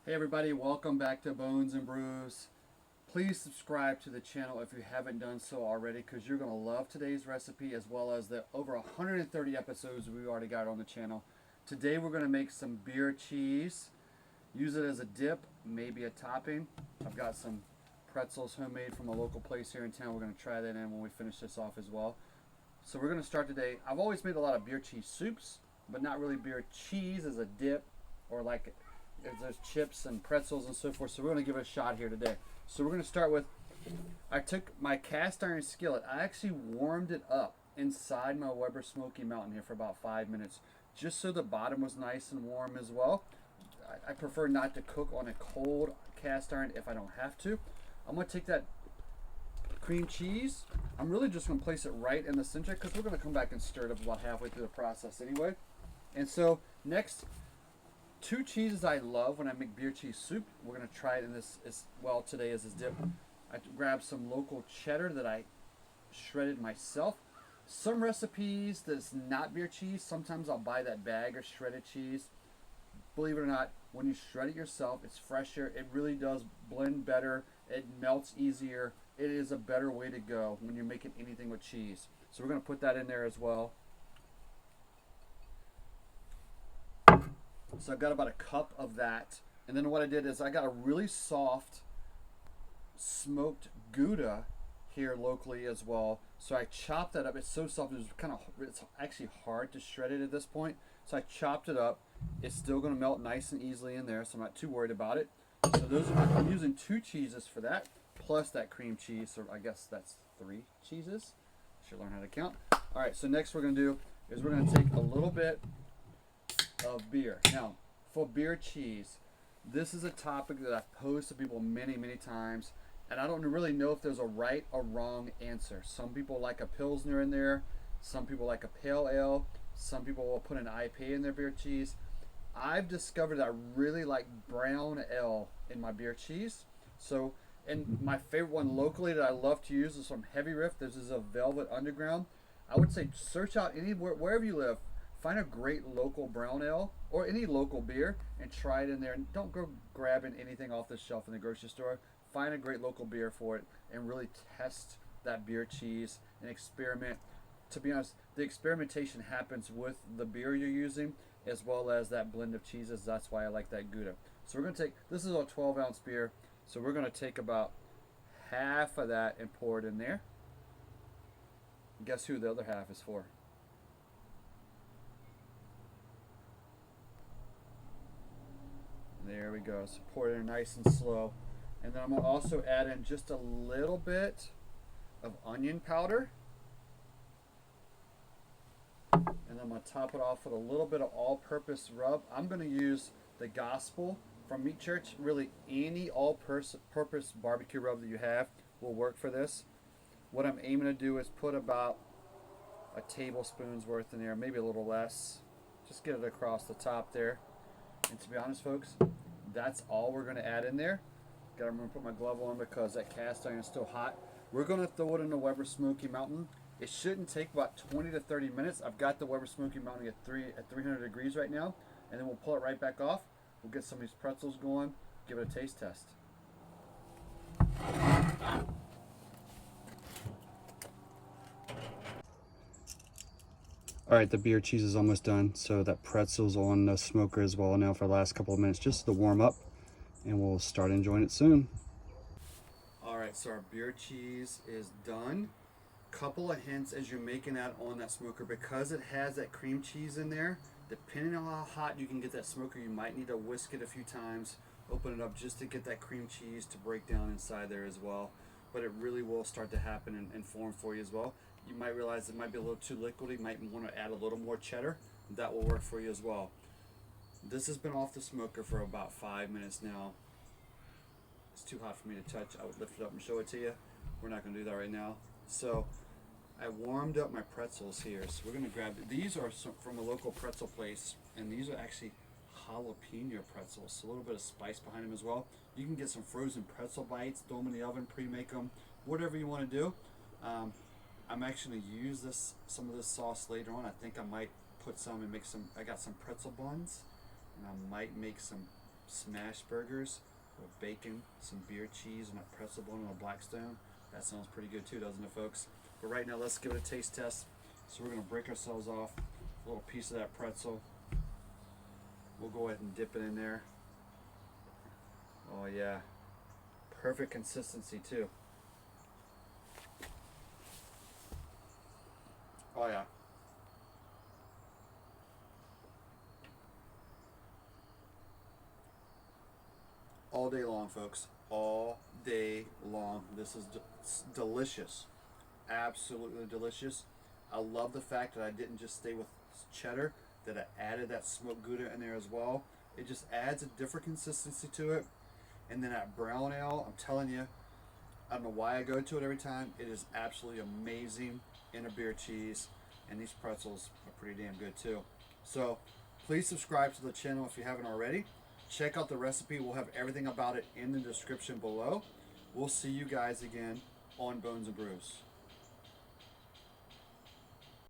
Hey everybody, welcome back to Bones and Brews. Please subscribe to the channel if you haven't done so already because you're going to love today's recipe as well as the over 130 episodes we already got on the channel. Today we're going to make some beer cheese, use it as a dip, maybe a topping. I've got some pretzels homemade from a local place here in town. We're going to try that in when we finish this off as well. So we're going to start today. I've always made a lot of beer cheese soups, but not really beer cheese as a dip or like there's chips and pretzels and so forth. So we're going to give it a shot here today. So we're going to start with, I took my cast iron skillet. I actually warmed it up inside my Weber Smoky Mountain here for about 5 minutes, just so the bottom was nice and warm as well. I prefer not to cook on a cold cast iron if I don't have to. I'm going to take that cream cheese. I'm really just going to place it right in the center because we're going to come back and stir it up about halfway through the process anyway. And so next, two cheeses I love when I make beer cheese soup. We're going to try it in this as well today as this dip. I grabbed some local cheddar that I shredded myself. Some recipes that's not beer cheese, sometimes I'll buy that bag of shredded cheese. Believe it or not, when you shred it yourself, it's fresher. It really does blend better. It melts easier. It is a better way to go when you're making anything with cheese. So we're going to put that in there as well. So I've got about a cup of that. And then what I did is I got a really soft smoked Gouda here locally as well. So I chopped that up. It's so soft. It's actually hard to shred it at this point. So I chopped it up. It's still going to melt nice and easily in there, so I'm not too worried about it. So I'm using two cheeses for that, plus that cream cheese. So I guess that's three cheeses. Should learn how to count. All right. So next we're going to do is we're going to take a little bit of beer. Now, for beer cheese, this is a topic that I've posed to people many, many times, and I don't really know if there's a right or wrong answer. Some people like a Pilsner in there, some people like a pale ale, some people will put an IPA in their beer cheese. I've discovered that I really like brown ale in my beer cheese. So, and my favorite one locally that I love to use is from Heavy Riff. This is a Velvet Underground. I would say search out anywhere, wherever you live, find a great local brown ale or any local beer and try it in there. And don't go grabbing anything off the shelf in the grocery store. Find a great local beer for it and really test that beer cheese and experiment. To be honest, the experimentation happens with the beer you're using as well as that blend of cheeses. That's why I like that Gouda. So we're going to take, this is a 12-ounce beer, so we're going to take about half of that and pour it in there. Guess who the other half is for? There we go. So pour it in nice and slow. And then I'm going to also add in just a little bit of onion powder. And I'm going to top it off with a little bit of all-purpose rub. I'm going to use the Gospel from Meat Church. Really, any all-purpose barbecue rub that you have will work for this. What I'm aiming to do is put about a tablespoon's worth in there, maybe a little less. Just get it across the top there. And to be honest, folks, that's all we're going to add in there. Got to remember to put my glove on because that cast iron is still hot. We're going to throw it in the Weber Smoky Mountain. It shouldn't take about 20 to 30 minutes. I've got the Weber Smoky Mountain at 300 degrees right now. And then we'll pull it right back off. We'll get some of these pretzels going. Give it a taste test. All right, the beer cheese is almost done. So that pretzel's on the smoker as well now for the last couple of minutes just to warm up. And we'll start enjoying it soon. All right, so our beer cheese is done. Couple of hints as you're making that on that smoker, because it has that cream cheese in there. Depending on how hot you can get that smoker, you might need to whisk it a few times, open it up just to get that cream cheese to break down inside there as well. But it really will start to happen and form for you as well. You might realize it might be a little too liquidy. You might want to add a little more cheddar. That will work for you as well. This has been off the smoker for about 5 minutes now. It's too hot for me to touch. I would lift it up and show it to you. We're not going to do that right now. So I warmed up my pretzels here. So we're going to grab, these are from a local pretzel place, and these are actually jalapeno pretzels. So a little bit of spice behind them as well. You can get some frozen pretzel bites, throw them in the oven, pre-make them, whatever you want to do. I'm actually going to use some of this sauce later on. I think I might put some and make some, I got some pretzel buns, and I might make some smashed burgers with bacon, some beer cheese, and a pretzel bun on a Blackstone. That sounds pretty good too, doesn't it, folks? But right now, let's give it a taste test. So we're gonna break ourselves off a little piece of that pretzel. We'll go ahead and dip it in there. Oh yeah, perfect consistency too. Oh yeah. All day long, folks. All day long. This is delicious. Absolutely delicious. I love the fact that I didn't just stay with cheddar, that I added that smoked Gouda in there as well. It just adds a different consistency to it. And then that brown ale, I'm telling you, I don't know why I go to it every time. It is absolutely amazing in a beer cheese. And these pretzels are pretty damn good too. So please subscribe to the channel if you haven't already. Check out the recipe. We'll have everything about it in the description below. We'll see you guys again on Bones and Brews.